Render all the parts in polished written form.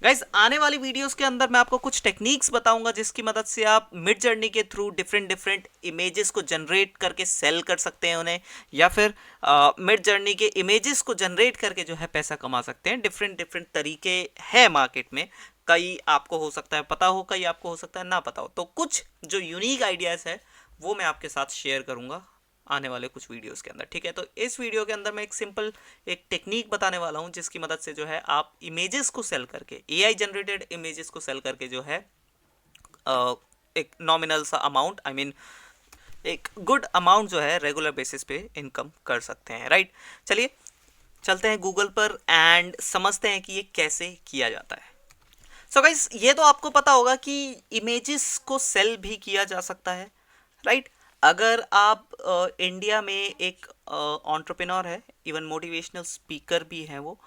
Guys आने वाली videos के अंदर मैं आपको कुछ टेक्निक्स बताऊंगा जिसकी मदद से आप मिड जर्नी के थ्रू डिफरेंट डिफरेंट इमेजेस को जनरेट करके सेल कर सकते हैं उन्हें, या फिर मिड जर्नी के इमेजेस को जनरेट करके जो है पैसा कमा सकते हैं। डिफरेंट डिफरेंट तरीके हैं मार्केट में, कई आपको हो सकता है पता हो, कई आपको हो सकता है ना पता हो। तो कुछ जो यूनिक आइडियाज़ है वो मैं आपके साथ शेयर करूंगा आने वाले कुछ वीडियोस के अंदर। ठीक है, तो इस वीडियो के अंदर मैं एक सिंपल एक टेक्निक बताने वाला हूं जिसकी मदद से जो है आप इमेजेस को सेल करके, एआई जनरेटेड इमेजेस को सेल करके जो है एक नॉमिनल सा अमाउंट, आई मीन एक गुड अमाउंट जो है रेगुलर बेसिस पे इनकम कर सकते हैं। राइट, चलिए चलते हैं गूगल पर एंड समझते हैं कि ये कैसे किया जाता है। सो गाइस, ये तो आपको पता होगा कि इमेजेस को सेल भी किया जा सकता है। राइट, अगर आप इंडिया में एक एंटरप्रेन्योर है, इवन मोटिवेशनल स्पीकर भी हैं वो,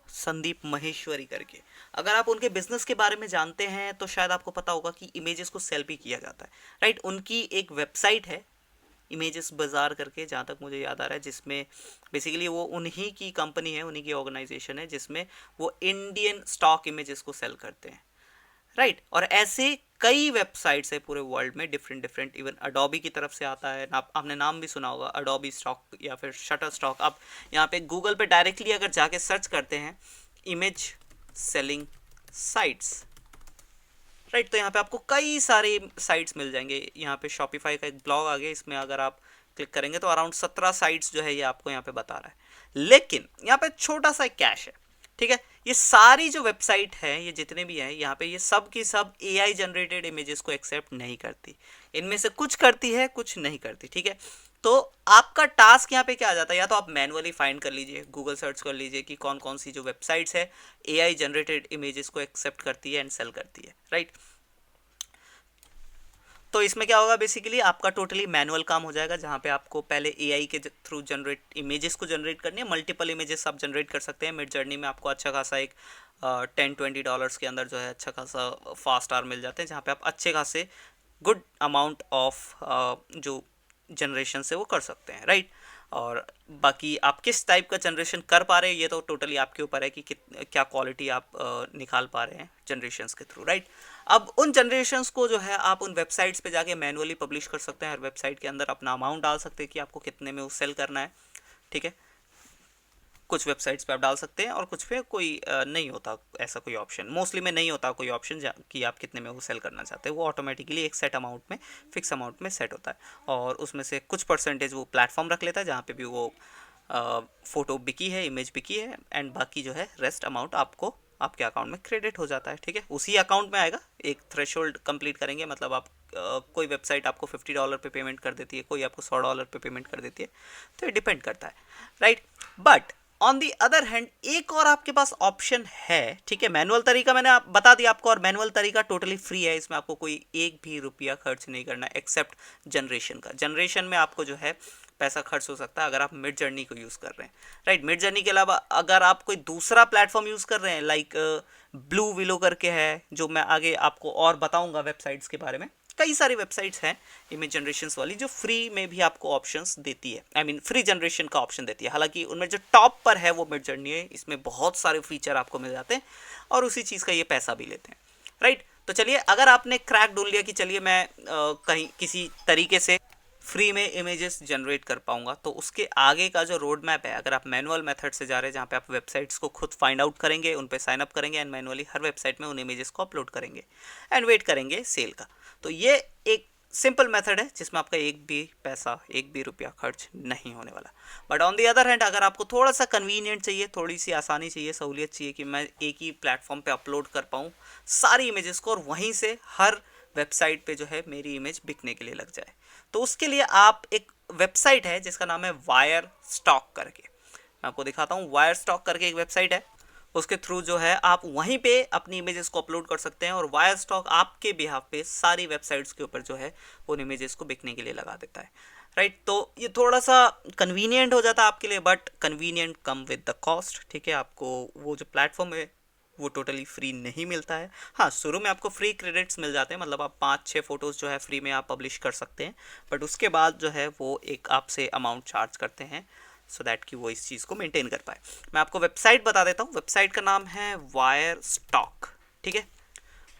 संदीप महेश्वरी करके, अगर आप उनके बिजनेस के बारे में जानते हैं तो शायद आपको पता होगा कि इमेजेस को सेल भी किया जाता है। राइट, उनकी एक वेबसाइट है इमेजेस बाजार करके, जहाँ तक मुझे याद आ रहा है, जिसमें बेसिकली वो उन्हीं की कंपनी है, उन्हीं की ऑर्गेनाइजेशन है, जिसमें वो इंडियन स्टॉक इमेजेस को सेल करते हैं। राइट, और ऐसे कई वेबसाइट्स है पूरे वर्ल्ड में, डिफरेंट डिफरेंट, इवन अडोबी की तरफ से आता है, आपने नाम भी सुना होगा अडोबी स्टॉक या फिर शटर स्टॉक। आप यहाँ पे गूगल पे डायरेक्टली अगर जाके सर्च करते हैं इमेज सेलिंग साइट्स, राइट, तो यहाँ पे आपको कई सारे साइट्स मिल जाएंगे। यहाँ पे शॉपिफाई का एक ब्लॉग आ गया, इसमें अगर आप क्लिक करेंगे तो अराउंड 17 साइट्स जो है ये आपको यहाँ पे बता रहा है। लेकिन यहाँ पे छोटा सा एक कैश है। ठीक है, ये सारी जो वेबसाइट है, ये जितने भी हैं यहाँ पे, ये सब की सब एआई जनरेटेड इमेजेस को एक्सेप्ट नहीं करती। इनमें से कुछ करती है, कुछ नहीं करती। ठीक है, तो आपका टास्क यहाँ पे क्या आ जाता है, या तो आप मैनुअली फाइंड कर लीजिए, गूगल सर्च कर लीजिए कि कौन कौन सी जो वेबसाइट्स है एआई जनरेटेड इमेजेस को एक्सेप्ट करती है एंड सेल करती है। राइट, तो इसमें क्या होगा, बेसिकली आपका टोटली मैनुअल काम हो जाएगा, जहाँ पे आपको पहले एआई के थ्रू जनरेट इमेजेस को जनरेट करनी है। मल्टीपल इमेजेस आप जनरेट कर सकते हैं। मिड जर्नी में आपको अच्छा खासा एक $10-20 के अंदर जो है अच्छा खासा फास्ट आर मिल जाते हैं, जहाँ पे आप अच्छे खासे गुड अमाउंट ऑफ जो जनरेशन से वो कर सकते हैं। राइट, और बाकी आप किस टाइप का जनरेशन कर पा रहे हैं ये तो टोटली आपके ऊपर है कि क्या क्वालिटी आप निकाल पा रहे हैं जनरेशन्स के थ्रू। राइट, अब उन जनरेशन्स को जो है आप उन वेबसाइट्स पे जाके मैनुअली पब्लिश कर सकते हैं। हर वेबसाइट के अंदर अपना अमाउंट डाल सकते हैं कि आपको कितने में वो सेल करना है। ठीक है, कुछ वेबसाइट्स पे आप डाल सकते हैं और कुछ पे कोई नहीं होता ऐसा कोई ऑप्शन, मोस्टली में नहीं होता कोई ऑप्शन कि आप कितने में वो सेल करना चाहते हैं। वो ऑटोमेटिकली एक सेट अमाउंट में, फिक्स अमाउंट में सेट होता है, और उसमें से कुछ परसेंटेज वो प्लेटफॉर्म रख लेता है जहाँ पे भी वो फ़ोटो बिकी है, इमेज बिकी है, एंड बाकी जो है रेस्ट अमाउंट आपको आपके अकाउंट में क्रेडिट हो जाता है। ठीक है, उसी अकाउंट में आएगा। एक थ्रेशोल्ड कंप्लीट करेंगे, मतलब आप कोई वेबसाइट आपको $50 पे पेमेंट कर देती है, कोई आपको $100 पे पेमेंट कर देती है, तो ये डिपेंड करता है। Right, but on the other hand एक और आपके पास ऑप्शन है। ठीक है, मैनुअल तरीका मैंने आप बता दिया आपको, और मैनुअल तरीका टोटली फ्री है, इसमें आपको कोई एक भी रुपया खर्च नहीं करना एक्सेप्ट जनरेशन का। जनरेशन में आपको जो है पैसा खर्च हो सकता है अगर आप मिड जर्नी को यूज़ कर रहे हैं। राइट, मिड जर्नी के अलावा अगर आप कोई दूसरा प्लेटफॉर्म यूज़ कर रहे हैं, लाइक ब्लू विलो करके है, जो मैं आगे आपको और बताऊंगा वेबसाइट्स के बारे में। कई सारी वेबसाइट्स हैं इमेज जनरेशन्स वाली जो फ्री में भी आपको ऑप्शंस देती है, आई मीन फ्री जनरेशन का ऑप्शन देती है। हालांकि उनमें जो टॉप पर है वो मिड जर्नी है, इसमें बहुत सारे फीचर आपको मिल जाते हैं और उसी चीज़ का ये पैसा भी लेते हैं। राइट, तो चलिए, अगर आपने क्रैक ढूंढ लिया कि चलिए मैं कहीं किसी तरीके से फ्री में इमेजेस जनरेट कर पाऊंगा, तो उसके आगे का जो रोड मैप है, अगर आप मैनुअल मेथड से जा रहे हैं जहाँ पे आप वेबसाइट्स को खुद फाइंड आउट करेंगे, उन पे साइन अप करेंगे एंड मैनुअली हर वेबसाइट में उन इमेजेस को अपलोड करेंगे एंड वेट करेंगे सेल का, तो ये एक सिंपल मेथड है जिसमें आपका एक भी पैसा, एक भी रुपया खर्च नहीं होने वाला। But on the other hand अगर आपको थोड़ा सा कन्वीनियंट चाहिए, थोड़ी सी आसानी चाहिए, सहूलियत चाहिए कि मैं एक ही प्लेटफॉर्म पे अपलोड कर पाऊँ सारी इमेजेस को और वहीं से हर वेबसाइट पे जो है मेरी इमेज बिकने के लिए लग जाए, तो उसके लिए आप एक वेबसाइट है जिसका नाम है वायर स्टॉक करके, मैं आपको दिखाता हूँ। वायर स्टॉक करके एक वेबसाइट है, उसके थ्रू जो है आप वहीं पे अपनी इमेजेस को अपलोड कर सकते हैं और वायर स्टॉक आपके बिहाफ पे सारी वेबसाइट्स के ऊपर जो है उन इमेजेस को बिकने के लिए लगा देता है। राइट, तो ये थोड़ा सा कन्वीनियंट हो जाता है आपके लिए, but convenient come with the cost. ठीक है, आपको वो जो प्लेटफॉर्म है वो टोटली फ्री नहीं मिलता है। हाँ, शुरू में आपको फ्री क्रेडिट्स मिल जाते हैं, मतलब आप 5-6 फ़ोटोज़ जो है फ्री में आप पब्लिश कर सकते हैं, बट उसके बाद जो है वो एक आपसे अमाउंट चार्ज करते हैं सो दैट कि वो इस चीज़ को मेंटेन कर पाए। मैं आपको वेबसाइट बता देता हूँ, वेबसाइट का नाम है वायर स्टॉक। ठीक है।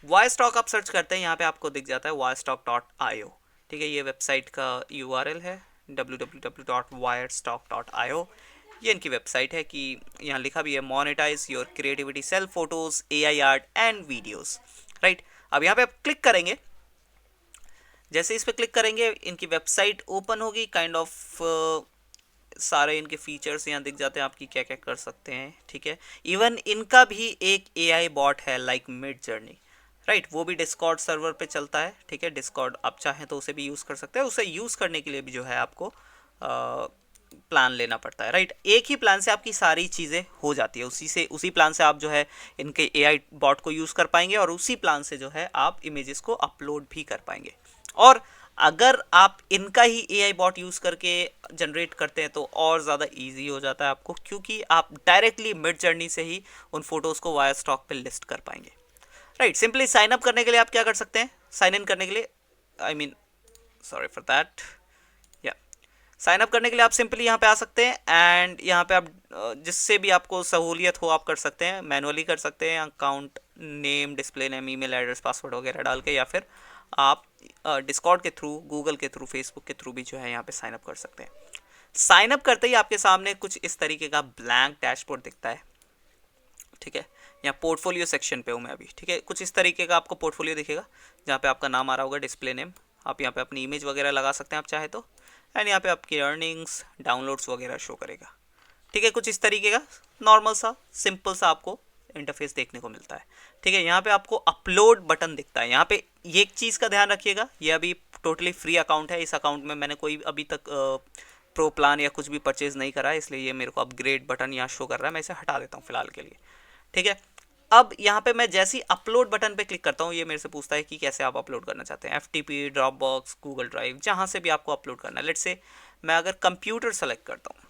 वाई स्टॉक आप सर्च करते हैं, यहाँ पे आपको दिख जाता है wirestock.io। ठीक है, ये वेबसाइट का URL है www.wirestock.io। ये इनकी वेबसाइट है कि यहाँ लिखा भी है monetise your creativity, self photos, AI art and videos, right. अब यहाँ पे आप क्लिक करेंगे, जैसे इस पे क्लिक करेंगे इनकी वेबसाइट ओपन होगी, काइंड ऑफ सारे इनके फीचर्स यहाँ दिख जाते हैं, आपकी क्या क्या कर सकते हैं। ठीक है, इवन इनका भी एक AI बॉट है लाइक मिड जर्नी, राइट, वो भी डिस्कॉर्ड सर्वर पे चलता है। ठीक है, डिस्कॉर्ड आप चाहें तो उसे भी यूज़ कर सकते हैं। उसे यूज़ करने के लिए भी जो है आपको प्लान लेना पड़ता है, राइट। एक ही प्लान से आपकी सारी चीज़ें हो जाती है, उसी प्लान से आप जो है इनके AI बॉट को यूज़ कर पाएंगे, और उसी प्लान से जो है आप इमेजेस को अपलोड भी कर पाएंगे। और अगर आप इनका ही AI बॉट यूज़ करके जनरेट करते हैं तो और ज़्यादा इजी हो जाता है आपको, क्योंकि आप डायरेक्टली मिड जर्नी से ही उन फोटोज़ को वायर स्टॉक पे लिस्ट कर पाएंगे, राइट। सिंपली साइन अप करने के लिए आप क्या कर सकते हैं, साइन इन करने के लिए, सॉरी फॉर दैट, या साइन अप करने के लिए आप सिंपली यहाँ पे आ सकते हैं, एंड यहाँ पे आप जिससे भी आपको सहूलियत हो आप कर सकते हैं, मैनुअली कर सकते हैं, account name, display name, email address, password वगैरह डाल के, या फिर आप डिस्कॉर्ड के थ्रू, गूगल के थ्रू, फेसबुक के थ्रू भी जो है यहाँ पे साइन अप कर सकते हैं। साइन अप करते ही आपके सामने कुछ इस तरीके का ब्लैंक डैशबोर्ड दिखता है। ठीक है, यहाँ पोर्टफोलियो सेक्शन पे हूँ मैं अभी। ठीक है, कुछ इस तरीके का आपको पोर्टफोलियो दिखेगा, जहाँ पे आपका नाम आ रहा होगा, डिस्प्ले नेम, आप यहाँ पे अपनी इमेज वगैरह लगा सकते हैं आप चाहे तो, एंड यहाँ पे आपकी अर्निंग्स, डाउनलोड्स वगैरह शो करेगा। ठीक है, कुछ इस तरीके का नॉर्मल सा सिंपल सा आपको इंटरफेस देखने को मिलता है। ठीक है, यहाँ पे आपको अपलोड बटन दिखता है। यहाँ पे ये एक चीज़ का ध्यान रखिएगा, ये अभी टोटली फ्री अकाउंट है, इस अकाउंट में मैंने कोई अभी तक प्रो प्लान या कुछ भी परचेज नहीं करा है, इसलिए ये मेरे को अपग्रेड बटन यहाँ शो कर रहा है, मैं इसे हटा देता हूँ फिलहाल के लिए। ठीक है, अब यहाँ पे मैं जैसे ही अपलोड बटन पे क्लिक करता हूँ, ये मेरे से पूछता है कि कैसे आप अपलोड करना चाहते हैं, FTP, ड्रॉपबॉक्स, गूगल ड्राइव, जहाँ से भी आपको अपलोड करना है। लेट्स से मैं अगर कंप्यूटर सेलेक्ट करता हूँ,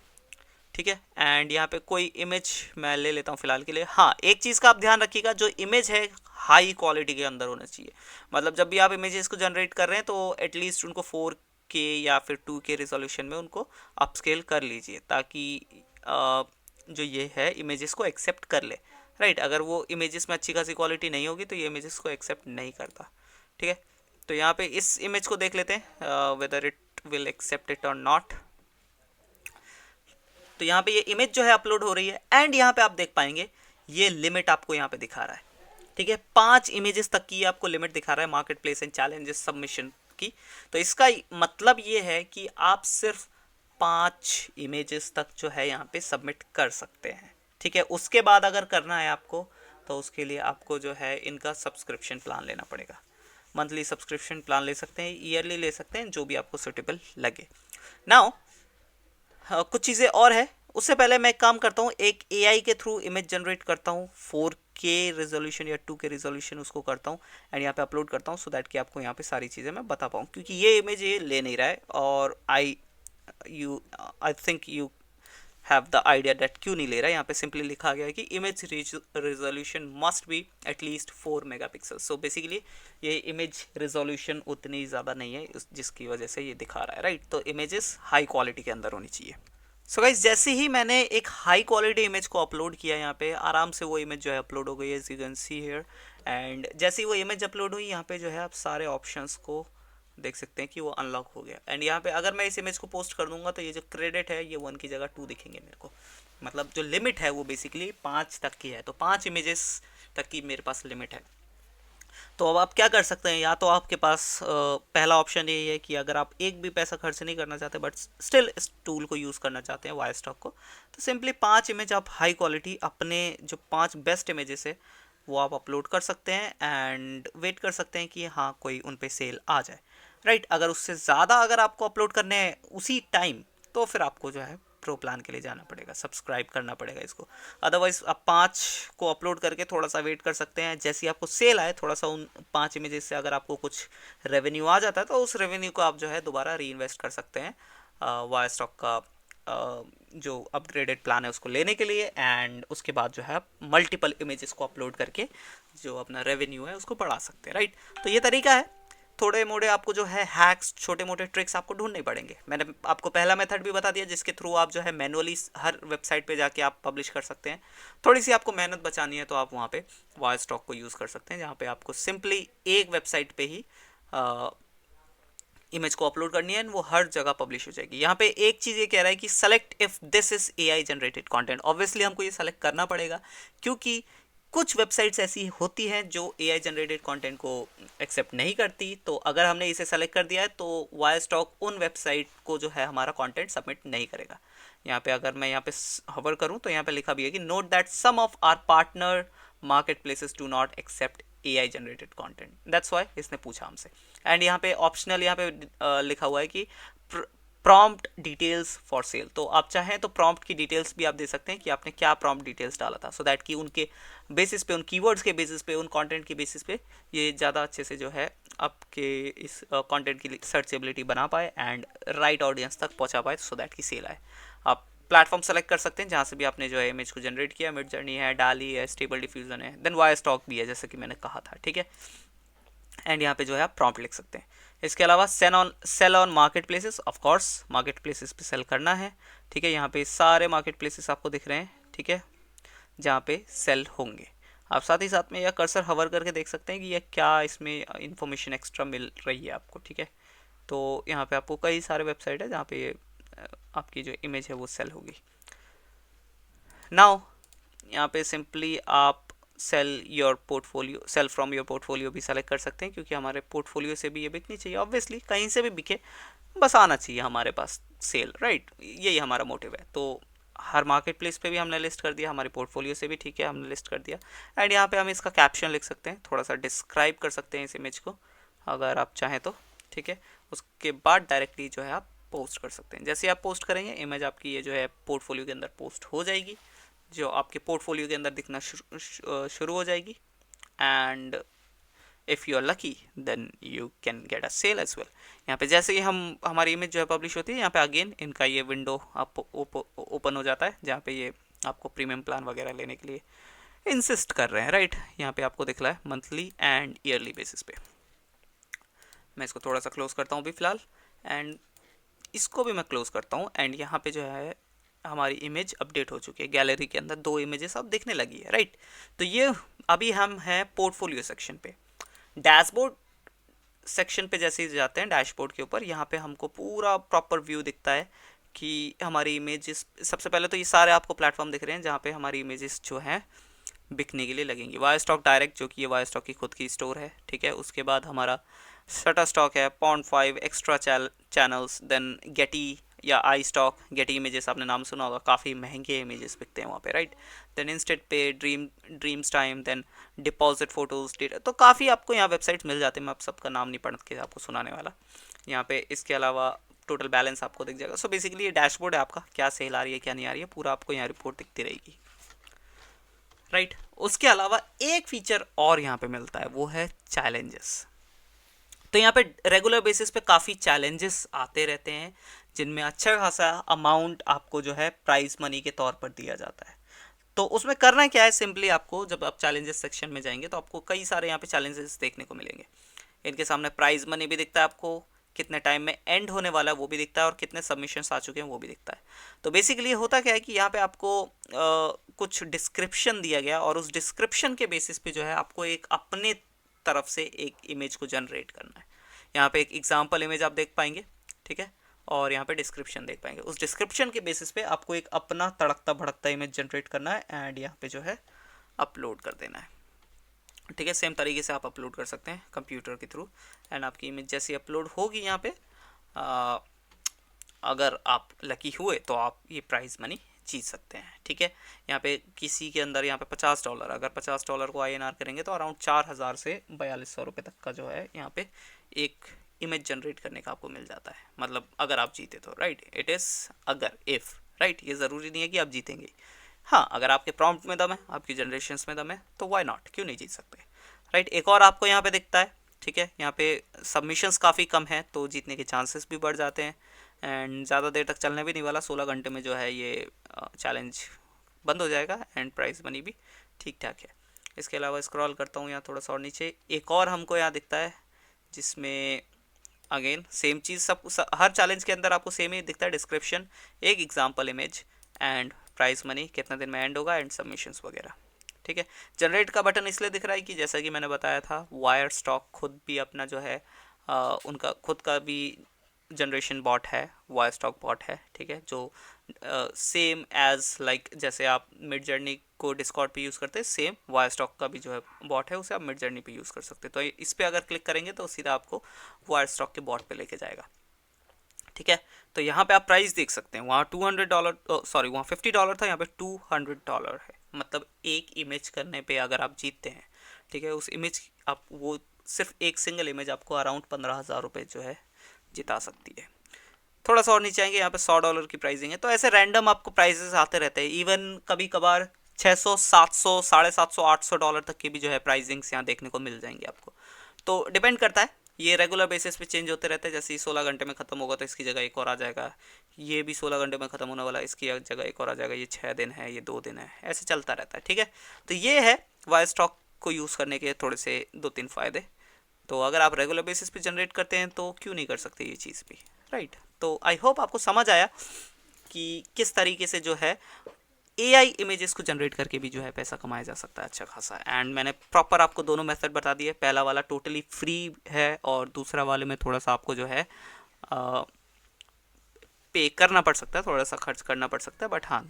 ठीक है, एंड यहाँ पे कोई इमेज मैं ले लेता हूँ फिलहाल के लिए। हाँ, एक चीज़ का आप ध्यान रखिएगा, जो इमेज है हाई क्वालिटी के अंदर होना चाहिए। मतलब जब भी आप इमेजेस को जनरेट कर रहे हैं तो एटलीस्ट उनको 4K या फिर 2K रिजोल्यूशन में उनको अपस्केल कर लीजिए, ताकि जो ये है इमेजेस को एक्सेप्ट कर ले, राइट। अगर वो इमेजेस में अच्छी खासी क्वालिटी नहीं होगी तो ये इमेजेस को एक्सेप्ट नहीं करता। ठीक है, तो यहाँ पे इस इमेज को देख लेते हैं whether it will accept it और नॉट। तो यहाँ पे ये इमेज जो है अपलोड हो रही है, एंड यहाँ पे आप देख पाएंगे ये लिमिट आपको यहाँ पे दिखा रहा है। ठीक है, 5 इमेजेस तक की आपको लिमिट दिखा रहा है market place and challenges submission की। तो इसका मतलब ये है कि आप सिर्फ 5 इमेजेस तक जो है यहाँ पे सबमिट कर सकते हैं। ठीक है, उसके बाद अगर करना है आपको तो उसके लिए आपको जो है इनका सब्सक्रिप्शन प्लान लेना पड़ेगा। मंथली सब्सक्रिप्शन प्लान ले सकते हैं, ईयरली ले सकते हैं, जो भी आपको सूटेबल लगे। नाउ कुछ चीज़ें और है, उससे पहले मैं एक काम करता हूँ, एक AI के थ्रू इमेज जनरेट करता हूँ, 4K रेजोल्यूशन या 2K रेजोल्यूशन उसको करता हूँ, एंड यहाँ पे अपलोड करता हूँ, सो दैट कि आपको यहाँ पे सारी चीज़ें मैं बता पाऊँ, क्योंकि ये इमेज ये ले नहीं रहा है, और I think you have the idea that क्यों नहीं ले रहा है। यहाँ पे सिंपली लिखा गया है कि image resolution must be at least 4 megapixel. So basically ये इमेज रेजोल्यूशन उतनी ज़्यादा नहीं है, जिसकी वजह से ये दिखा रहा है, राइट। तो इमेजेस हाई क्वालिटी के अंदर होनी चाहिए। सो गाइस, जैसे ही मैंने एक हाई क्वालिटी इमेज को अपलोड किया, यहाँ पे आराम से वो इमेज जो है अपलोड हो गई है, as you can see here. And जैसे ही वो इमेज अपलोड हुई, यहाँ पे जो है आप सारे ऑप्शंस को देख सकते हैं कि वो अनलॉक हो गया। एंड यहाँ पे अगर मैं इस इमेज को पोस्ट कर दूंगा तो ये जो क्रेडिट है ये 1 की जगह 2 दिखेंगे मेरे को। मतलब जो लिमिट है वो बेसिकली 5 तक की है, तो 5 इमेजेस तक की मेरे पास लिमिट है। तो अब आप क्या कर सकते हैं, या तो आपके पास पहला ऑप्शन यही है कि अगर आप एक भी पैसा खर्च नहीं करना चाहते बट स्टिल इस टूल को यूज़ करना चाहते हैं, वायर स्टॉक को, तो सिंपली 5 इमेज आप हाई क्वालिटी अपने जो 5 बेस्ट इमेजेस है वो आप अपलोड कर सकते हैं, एंड वेट कर सकते हैं कि हाँ कोई उन पे सेल आ जाए, राइट। अगर उससे ज़्यादा अगर आपको अपलोड करने हैं उसी टाइम, तो फिर आपको जो है प्रो प्लान के लिए जाना पड़ेगा, सब्सक्राइब करना पड़ेगा इसको। अदरवाइज आप 5 को अपलोड करके थोड़ा सा वेट कर सकते हैं, जैसे आपको सेल आए थोड़ा सा उन 5 इमेजेस से अगर आपको कुछ रेवेन्यू आ जाता है तो उस रेवेन्यू को आप जो है दोबारा री इन्वेस्ट कर सकते हैं वायर स्टॉक का जो अपग्रेडेड प्लान है उसको लेने के लिए, एंड उसके बाद जो है आप मल्टीपल इमेजेस को अपलोड करके जो अपना रेवेन्यू है उसको बढ़ा सकते हैं, राइट। तो ये तरीका है। थोड़े मोड़े आपको जो है हैक्स, छोटे मोटे ट्रिक्स आपको ढूंढने पड़ेंगे। मैंने आपको पहला मेथड भी बता दिया जिसके थ्रू आप जो है मैनुअली हर वेबसाइट पे जाके आप पब्लिश कर सकते हैं। थोड़ी सी आपको मेहनत बचानी है तो आप वहाँ पे वायर स्टॉक को यूज़ कर सकते हैं, जहाँ पे आपको सिंपली एक वेबसाइट पे ही इमेज को अपलोड करनी है, वो हर जगह पब्लिश हो जाएगी। यहाँ पे एक चीज़ ये कह रहा है कि select if this is AI generated content. Obviously हमको ये सेलेक्ट करना पड़ेगा, क्योंकि कुछ वेबसाइट्स ऐसी होती हैं जो एआई जनरेटेड कंटेंट को एक्सेप्ट नहीं करती। तो अगर हमने इसे सेलेक्ट कर दिया है तो वायर स्टॉक उन वेबसाइट को जो है हमारा कंटेंट सबमिट नहीं करेगा। यहाँ पे अगर मैं यहाँ पे हवर करूँ तो यहाँ पे लिखा भी है कि note that some of our partner marketplaces do not accept AI generated content, that's why इसने पूछा हमसे। एंड यहाँ पे ऑप्शनल यहाँ पे लिखा हुआ है कि प्रॉम्प्ट डिटेल्स फॉर सेल। तो आप चाहें तो प्रॉम्प्ट की डिटेल्स भी आप दे सकते हैं कि आपने क्या प्रॉम्प्ट डिटेल्स डाला था, सो दैट कि उनके बेसिस पे, उन कीवर्ड्स के बेसिस पे, उन कंटेंट के बेसिस पे ये ज़्यादा अच्छे से जो है आपके इस कंटेंट की सर्चेबिलिटी बना पाए एंड राइट ऑडियंस तक पहुंचा पाए, सो दैट की सेल आए। आप प्लेटफॉर्म सेलेक्ट कर सकते हैं जहाँ से भी आपने जो है इमेज को जनरेट किया। मिड जर्नी है, डाली है, स्टेबल डिफ्यूजन है, देन वायर स्टॉक भी है जैसे कि मैंने कहा था, ठीक है। एंड यहाँ पे जो है आप प्रॉम्प्ट लिख सकते हैं। इसके अलावा sell on marketplaces, of course marketplaces पे सेल करना है, ठीक है। यहाँ पे सारे मार्केट प्लेसेस आपको दिख रहे हैं, ठीक है, जहाँ पे सेल होंगे। आप साथ ही साथ में यह कर्सर हवर करके देख सकते हैं कि यह क्या इसमें इंफॉर्मेशन एक्स्ट्रा मिल रही है आपको, ठीक है। तो यहाँ पे आपको कई सारे वेबसाइट है जहाँ पे आपकी जो इमेज है वो सेल होगी। नाउ यहाँ पे सिंपली आप सेल फ्रॉम योर पोर्टफोलियो भी सेलेक्ट कर सकते हैं, क्योंकि हमारे पोर्टफोलियो से भी ये बिकनी चाहिए। ऑब्वियसली कहीं से भी बिके, बस आना चाहिए हमारे पास सेल, राइट, यही हमारा मोटिव है। तो हर मार्केट प्लेस पे भी हमने लिस्ट कर दिया, हमारे पोर्टफोलियो से भी, ठीक है, हमने लिस्ट कर दिया। एंड यहाँ पे हम इसका कैप्शन लिख सकते हैं, थोड़ा सा डिस्क्राइब कर सकते हैं इस इमेज को अगर आप चाहें तो, ठीक है। उसके बाद डायरेक्टली जो है आप पोस्ट कर सकते हैं। जैसे आप पोस्ट करेंगे इमेज आपकी ये जो है पोर्टफोलियो के अंदर पोस्ट हो जाएगी, जो आपके पोर्टफोलियो के अंदर दिखना शुरू हो जाएगी। And if you are lucky then you can get a sale as well. यहाँ पे जैसे ही हमारी इमेज जो है पब्लिश होती है, यहाँ पे अगेन इनका ये विंडो आप ओपन हो जाता है, जहाँ पे ये आपको प्रीमियम प्लान वगैरह लेने के लिए इंसिस्ट कर रहे हैं, राइट। यहाँ पे आपको दिख रहा है मंथली एंड ईयरली बेसिस पे। मैं इसको थोड़ा सा क्लोज करता हूँ अभी फ़िलहाल, एंड इसको भी मैं क्लोज करता हूँ। एंड यहाँ पे जो है हमारी इमेज अपडेट हो चुकी है, गैलरी के अंदर 2 इमेजेस अब दिखने लगी है, राइट। तो ये अभी हम हैं पोर्टफोलियो सेक्शन पे। डैशबोर्ड सेक्शन पे जैसे ही जाते हैं डैशबोर्ड के ऊपर, यहाँ पे हमको पूरा प्रॉपर व्यू दिखता है कि हमारी इमेजेस, सबसे पहले तो ये सारे आपको प्लेटफॉर्म दिख रहे हैं जहाँ पे हमारी इमेजेस जो हैं बिकने के लिए लगेंगी। वायर स्टॉक डायरेक्ट, जो कि ये वायर स्टॉक की खुद की स्टोर है, ठीक है। उसके बाद हमारा शटर स्टॉक है, पॉन्ड5, एक्स्ट्रा चैनल्स, देन गेटी या आई स्टॉक। गेटी इमेजेस आपने नाम सुना होगा, काफ़ी महंगे इमेजेस बिकते हैं वहाँ पे, right. Then instant pay, Dreamstime, then Depositphotos data. तो काफ़ी आपको यहाँ वेबसाइट्स मिल जाते हैं, मैं आप सबका नाम नहीं पढ़ के आपको सुनाने वाला यहाँ पे। इसके अलावा टोटल बैलेंस आपको दिख जाएगा। सो बेसिकली ये डैशबोर्ड है आपका, क्या सेल आ रही है क्या नहीं आ रही है, पूरा आपको यहाँ रिपोर्ट दिखती रहेगी, राइट। उसके अलावा एक फीचर और यहाँ पे मिलता है, वो है चैलेंजेस। तो यहाँ पे रेगुलर बेसिस पे काफ़ी चैलेंजेस आते रहते हैं, जिनमें अच्छा खासा अमाउंट आपको जो है प्राइज मनी के तौर पर दिया जाता है। तो उसमें करना क्या है, सिंपली आपको जब आप चैलेंजेस सेक्शन में जाएंगे तो आपको कई सारे यहाँ पे चैलेंजेस देखने को मिलेंगे। इनके सामने प्राइज मनी भी दिखता है आपको, कितने टाइम में एंड होने वाला है वो भी दिखता है, और कितने सबमिशंस आ चुके हैं वो भी दिखता है। तो बेसिकली होता क्या है कि यहाँ पे आपको कुछ डिस्क्रिप्शन दिया गया, और उस डिस्क्रिप्शन के बेसिस पे जो है आपको एक अपने तरफ से एक इमेज को जनरेट करना है। यहाँ पे एक एग्जाम्पल इमेज आप देख पाएंगे, ठीक है, और यहाँ पे डिस्क्रिप्शन देख पाएंगे। उस डिस्क्रिप्शन के बेसिस पे आपको एक अपना तड़कता भड़कता इमेज जनरेट करना है, एंड यहाँ पे जो है अपलोड कर देना है, ठीक है। सेम तरीके से आप अपलोड कर सकते हैं कंप्यूटर के थ्रू, एंड आपकी इमेज जैसी अपलोड होगी यहाँ पे अगर आप लकी हुए तो आप ये प्राइज़ मनी जीत सकते हैं, ठीक है। यहाँ पे किसी के अंदर यहाँ पे $50, अगर $50 को INR करेंगे तो अराउंड 4000 से 4200 रुपये तक का जो है यहाँ पे एक इमेज जनरेट करने का आपको मिल जाता है। मतलब अगर आप जीते तो, राइट, इट इज़ अगर इफ़, राइट। ये ज़रूरी नहीं है कि आप जीतेंगे। हाँ, अगर आपके प्रॉम्प्ट में दम है, आपकी जनरेशन्स में दम है, तो वाई नॉट, क्यों नहीं जीत सकते, राइट। एक और आपको यहाँ पे दिखता है, ठीक है, यहाँ पे सबमिशंस काफ़ी कम है तो जीतने के चांसेस भी बढ़ जाते हैं। एंड ज़्यादा देर तक चलने भी नहीं वाला, 16 घंटे में जो है ये चैलेंज बंद हो जाएगा, एंड प्राइस मनी भी ठीक ठाक है। इसके अलावा स्क्रॉल करता हूँ यहाँ थोड़ा सा और नीचे, एक और हमको यहाँ दिखता है जिसमें अगेन सेम चीज़ हर चैलेंज के अंदर आपको सेम ही दिखता है, डिस्क्रिप्शन, एक example image and price money कितना दिन में एंड होगा एंड सबमिशंस वगैरह। ठीक है, जनरेट का बटन इसलिए दिख रहा है कि जैसा कि मैंने बताया था, वायर स्टॉक खुद भी अपना जो है उनका खुद का भी जनरेशन बॉट है, वायर स्टॉक बॉट है। ठीक है, जो सेम एज लाइक जैसे आप मिड जर्नी को डिस्कॉर्ड पे यूज़ करते हैं, सेम वायर स्टॉक का भी जो है बॉट है, उसे आप मिड जर्नी पे यूज़ कर सकते हैं। तो इस पर अगर क्लिक करेंगे तो सीधा आपको वायर स्टॉक के बॉट पे लेके जाएगा। ठीक है, तो यहाँ पे आप प्राइस देख सकते हैं, वहाँ $200 सॉरी वहाँ $50 था, यहाँ पे $200 है। मतलब एक इमेज करने पे अगर आप जीतते हैं, ठीक है, उस इमेज आप वो सिर्फ एक सिंगल इमेज आपको अराउंड 15,000 रुपये जो है जिता सकती है। थोड़ा सा और नीचे आएंगे, यहाँ पे $100 की प्राइसिंग है। तो ऐसे रैंडम आपको प्राइजेस आते रहते हैं, इवन कभी कभार 600, 700, $750, $800 तक की भी जो है प्राइसिंग्स यहाँ देखने को मिल जाएंगे आपको। तो डिपेंड करता है, ये रेगुलर बेसिस पे चेंज होते रहते हैं। जैसे ही 16 घंटे में ख़त्म होगा तो इसकी जगह एक और आ जाएगा, ये भी 16 घंटे में ख़त्म होने वाला है, इसकी जगह एक और आ जाएगा, ये 6 दिन है, ये 2 दिन है, ऐसे चलता रहता है। ठीक है, तो ये है वायर स्टॉक को यूज़ करने के थोड़े से 2-3 फ़ायदे। तो अगर आप रेगुलर बेसिस पे जनरेट करते हैं तो क्यों नहीं कर सकते ये चीज़ भी, राइट। तो आई होप आपको समझ आया कि किस तरीके से जो है एआई इमेजेस को जनरेट करके भी जो है पैसा कमाया जा सकता है अच्छा खासा। एंड मैंने प्रॉपर आपको दोनों मेथड बता दिए, पहला वाला टोटली फ्री है और दूसरा वाले में थोड़ा सा आपको जो है पे करना पड़ सकता है, थोड़ा सा खर्च करना पड़ सकता है। बट हाँ,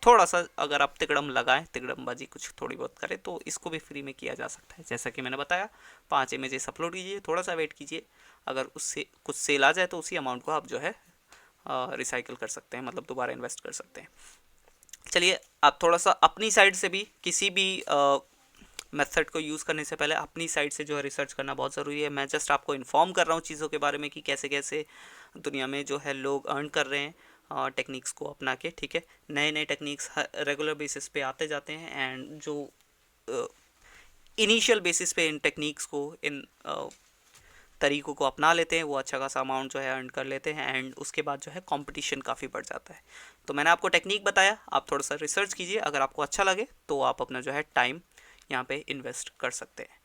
थोड़ा सा अगर आप तिकड़म लगाएं, तिकड़मबाजी कुछ थोड़ी बहुत करें, तो इसको भी फ्री में किया जा सकता है। जैसा कि मैंने बताया, 5 इमेजेस अपलोड कीजिए, थोड़ा सा वेट कीजिए, अगर उससे कुछ सेल आ जाए तो उसी अमाउंट को आप जो है रिसाइकिल कर सकते हैं, मतलब दोबारा इन्वेस्ट कर सकते हैं। चलिए, आप थोड़ा सा अपनी साइड से भी किसी भी मेथड को यूज़ करने से पहले अपनी साइड से जो है रिसर्च करना बहुत ज़रूरी है। मैं जस्ट आपको इन्फॉर्म कर रहा हूँ चीज़ों के बारे में कि कैसे कैसे दुनिया में जो है लोग अर्न कर रहे हैं टेक्निक्स को अपना के। ठीक है, नए नए टेक्निक्स रेगुलर बेसिस पे आते जाते हैं, एंड जो इनिशियल बेसिस पे इन टेक्निक्स को, इन तरीक़ों को अपना लेते हैं, वो अच्छा खासा अमाउंट जो है अर्न कर लेते हैं, एंड उसके बाद जो है कंपटीशन काफ़ी बढ़ जाता है। तो मैंने आपको टेक्निक बताया, आप थोड़ा सा रिसर्च कीजिए, अगर आपको अच्छा लगे तो आप अपना जो है टाइम यहाँ पे इन्वेस्ट कर सकते हैं।